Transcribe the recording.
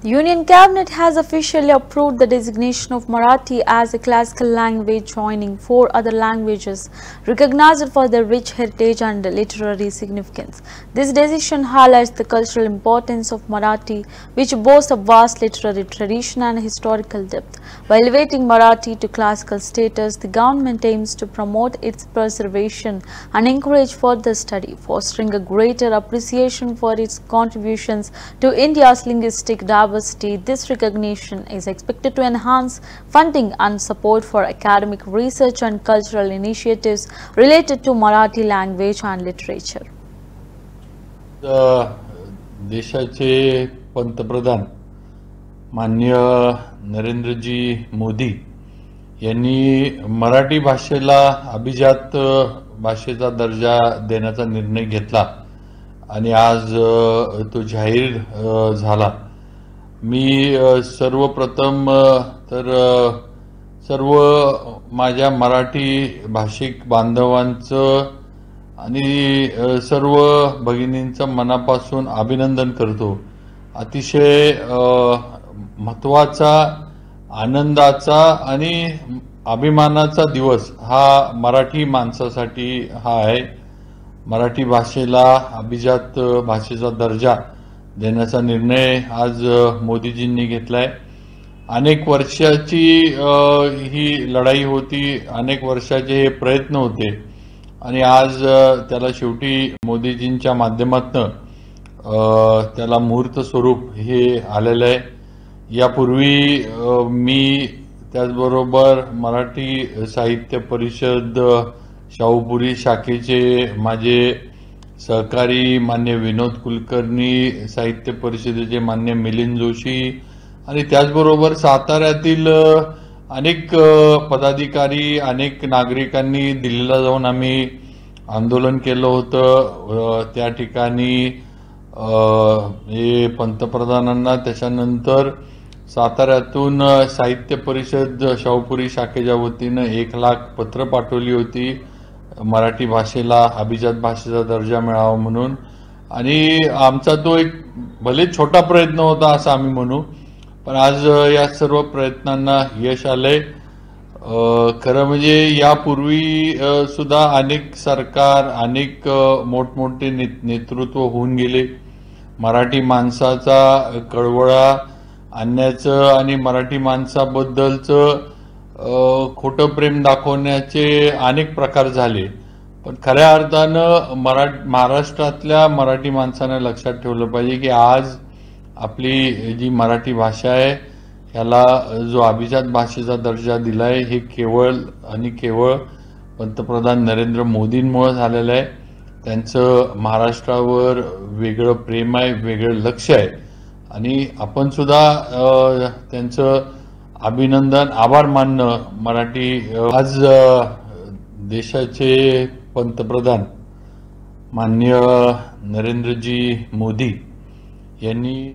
The Union Cabinet has officially approved the designation of Marathi as a classical language, joining four other languages recognized for their rich heritage and literary significance. This decision highlights the cultural importance of Marathi, which boasts a vast literary tradition and historical depth. By elevating Marathi to classical status, the government aims to promote its preservation and encourage further study, fostering a greater appreciation for its contributions to India's linguistic diversity. This recognition is expected to enhance funding and support for academic research and cultural initiatives related to Marathi language and literature. देशाचे पंतप्रधान माननीय नरेंद्रजी मोदी यांनी मराठी भाषेला अभिजात भाषेचा दर्जा देण्याचा निर्णय घेतला आणि आज तो जाहीर झाला। मी सर्वप्रथम तर सर्व माझ्या मराठी भाषिक बांधवांचं आणि सर्व भगिनींचं मनापासून अभिनंदन करतो। अतिशय महत्त्वाचा आनंदाचा आणि अभिमानाचा दिवस हा मराठी माणसासाठी हा आहे। मराठी भाषेला अभिजात भाषेचा दर्जा देण्याचा निर्णय आज मोदीजींनी घेतलाय। अनेक वर्षाची ही लढाई होती, अनेक वर्षाचे हे प्रयत्न होते आणि आज त्याला शेवटी मोदीजींच्या माध्यमातून त्याला मूर्त स्वरूप हे आलेलं आहे। यापूर्वी मी त्याचबरोबर मराठी साहित्य परिषद शाहूपुरी शाखेचे माझे सहकारी मान्य विनोद कुलकर्णी, साहित्य परिषदेचे मान्य मिलिंद जोशी आणि त्याचबरोबर साताऱ्यातील अनेक पदाधिकारी, अनेक नागरिकांनी दिल्लीला जाऊन आम्ही आंदोलन केलं होतं। त्या ठिकाणी हे पंतप्रधानांना त्याच्यानंतर साताऱ्यातून साहित्य परिषद शाहूपुरी शाखेच्या वतीनं 1 लाख पत्र पाठवली होती मराठी भाषेला अभिजात भाषेचा दर्जा मिळावा म्हणून। आणि आमचा तो एक भले छोटा प्रयत्न होता असं आम्ही म्हणू, पण आज या सर्व प्रयत्नांना यश आलंय। खरं म्हणजे यापूर्वी सुद्धा अनेक सरकार, अनेक मोठमोठे नेतृत्व होऊन गेले। मराठी माणसाचा कळवळा आणण्याचं आणि मराठी माणसाबद्दलचं खोटं प्रेम दाखवण्याचे अनेक प्रकार झाले, पण खऱ्या अर्थानं महाराष्ट्रातल्या मराठी माणसाने लक्षात ठेवलं पाहिजे की आज आपली जी मराठी भाषा आहे ह्याला जो अभिजात भाषेचा दर्जा दिलाय हे केवळ आणि केवळ पंतप्रधान नरेंद्र मोदींमुळे झालेलं आहे। त्यांचं महाराष्ट्रावर वेगळं प्रेम आहे, वेगळं लक्ष आहे आणि आपण सुद्धा त्यांचं अभिनंदन, आभार मानणं मराठी। आज देशाचे पंतप्रधान माननीय नरेंद्रजी मोदी यांनी